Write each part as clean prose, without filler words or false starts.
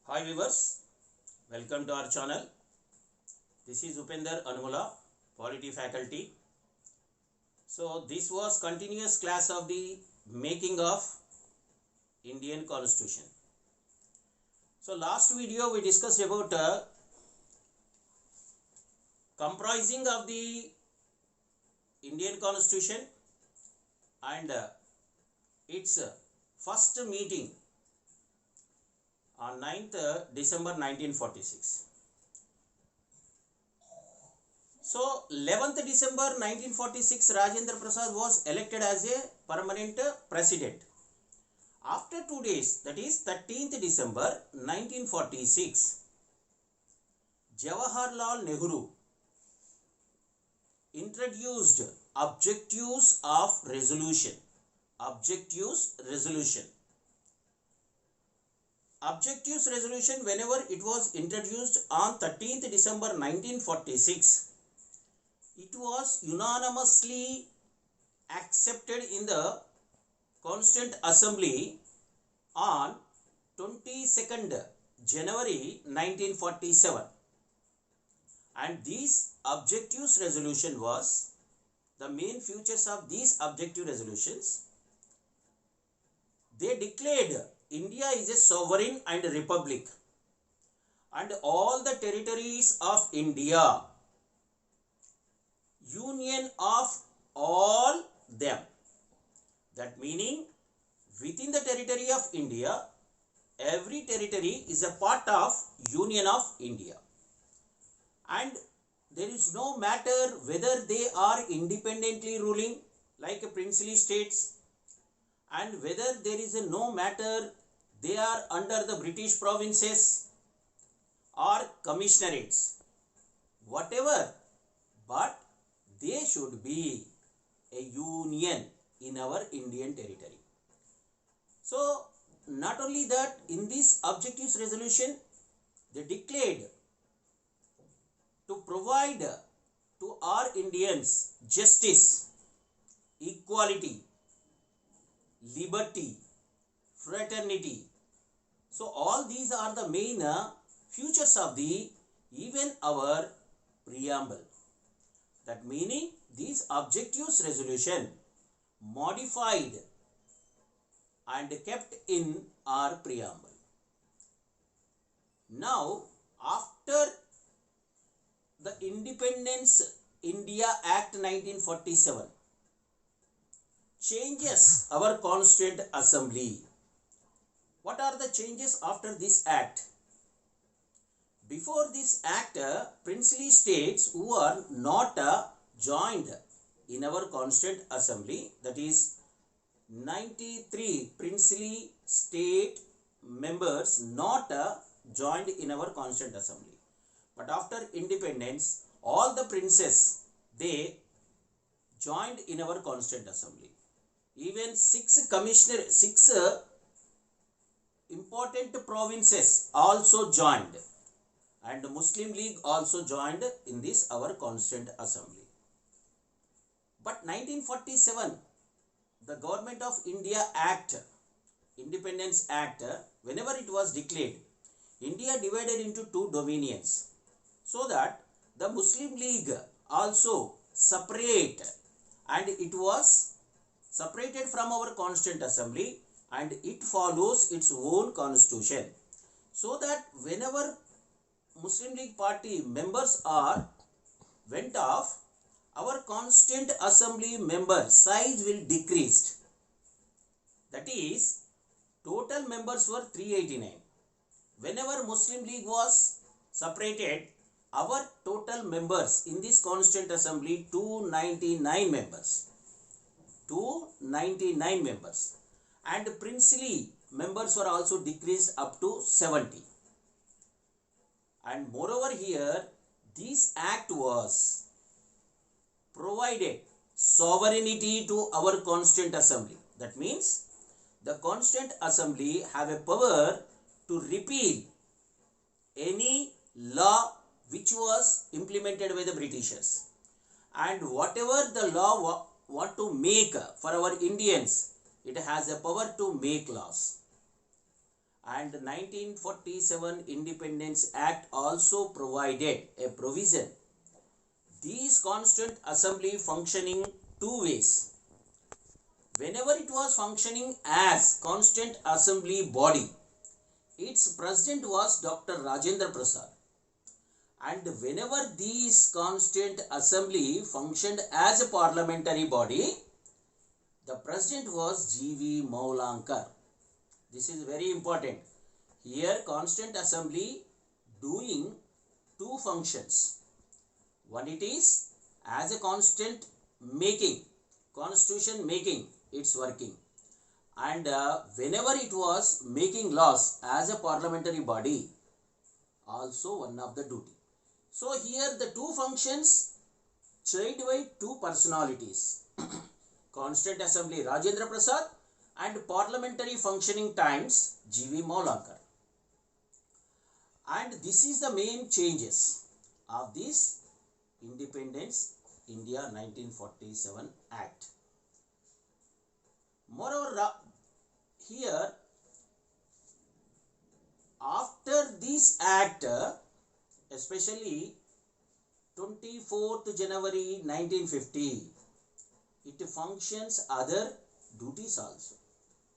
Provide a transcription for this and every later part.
Hi viewers, welcome to our channel. This is Upender Anmula, Polity faculty. So this was continuous class of the making of Indian Constitution. So last video we discussed about comprising of the Indian Constitution and its first meeting on 9th December 1946. So 11th December 1946, Rajendra Prasad was elected as a permanent president. After 2 days, that is 13th December 1946, Jawaharlal Nehru introduced objectives of resolution. Objectives resolution, whenever it was introduced on 13th December 1946, it was unanimously accepted in the Constituent Assembly on 22nd January 1947. And these objectives resolution was the main features of these objective resolutions. They declared India is a sovereign and a republic, and all the territories of India, union of all them. That meaning, within the territory of India, every territory is a part of union of India, and there is no matter whether they are independently ruling like a princely states, and whether there is a no matter they are under the British provinces or commissionerates, whatever, but they should be a union in our Indian territory. So not only that, in this objectives resolution, they declared to provide to our Indians justice, equality, liberty, fraternity. So all these are the main features of the even our preamble. That meaning, these objectives resolution modified and kept in our preamble. Now, after the Independence India Act 1947 changes our Constituent Assembly. What are the changes after this act? Before this act, princely states who are not joined in our Constituent Assembly, that is 93 princely state members not joined in our Constituent Assembly. But after independence, all the princes, they joined in our Constituent Assembly. Even six important provinces also joined, and the Muslim League also joined in this our Constituent Assembly. But 1947, the Government of India Act, Independence Act, whenever it was declared, India divided into two dominions, so that the Muslim League also separate, and it was separated from our Constituent Assembly, and it follows its own constitution, so that whenever Muslim League party members are went off, our Constituent Assembly member size will decrease. That is, total members were 389. Whenever Muslim League was separated, our total members in this Constituent Assembly 299 members. 299 members. And princely members were also decreased up to 70. And moreover here, this act was provided sovereignty to our Constituent Assembly. That means the Constituent Assembly have a power to repeal any law which was implemented by the Britishers, and whatever the law want to make for our Indians, it has a power to make laws. And 1947 Independence Act also provided a provision. This Constituent Assembly functioning two ways. Whenever it was functioning as Constituent Assembly body, its president was Dr. Rajendra Prasad. And whenever this Constituent Assembly functioned as a parliamentary body, the president was G.V. Maulankar. This is very important. Here Constituent Assembly doing two functions. One, it is as a constitution making, it's working. And whenever it was making laws as a parliamentary body, also one of the duty. So here the two functions chaired by two personalities. Constituent Assembly Rajendra Prasad and parliamentary functioning times G.V. Maulankar. And this is the main changes of this Independence India 1947 Act. Moreover, here after this act, especially 24th January 1950, it functions other duties also.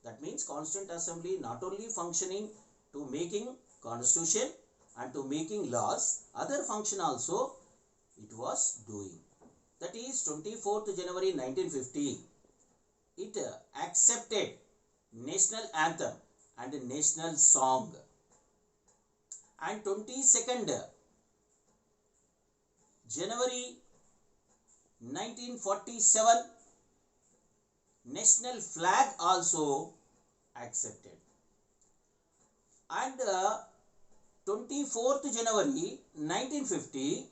That means Constituent Assembly not only functioning to making constitution and to making laws, other function also it was doing. That is 24th January 1950, it accepted national anthem and national song. And 22nd January 1947, national flag also accepted. And 24th January 1950,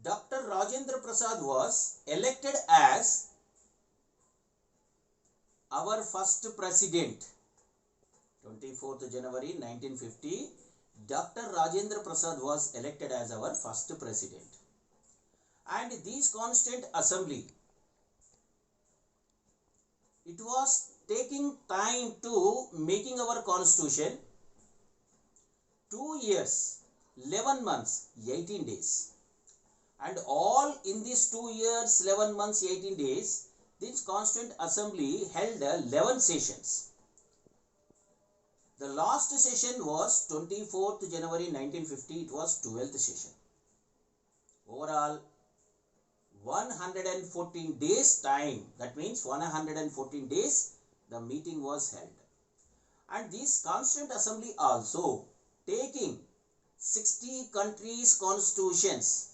Dr. Rajendra Prasad was elected as our first president. 24th January 1950, Dr. Rajendra Prasad was elected as our first president. And this Constituent Assembly, it was taking time to making our constitution. 2 years, 11 months, 18 days. And all in these 2 years, 11 months, 18 days, this Constituent Assembly held 11 sessions. The last session was 24th January 1950, it was 12th session. Overall, 114 days time, that means 114 days the meeting was held. And this Constituent Assembly also taking 60 countries' constitutions,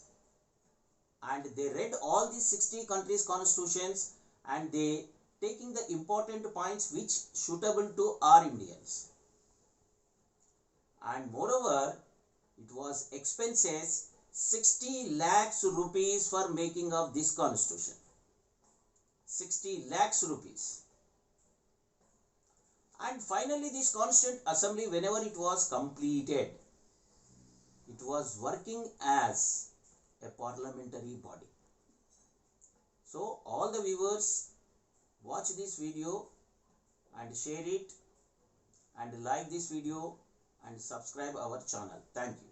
and they read all these 60 countries' constitutions and they taking the important points which suitable to our Indians. And moreover, it was expenses 60 lakhs rupees for making of this constitution. 60 lakhs rupees. And finally, this Constituent Assembly, whenever it was completed, it was working as a parliamentary body. So, all the viewers, watch this video and share it and like this video and subscribe our channel. Thank you.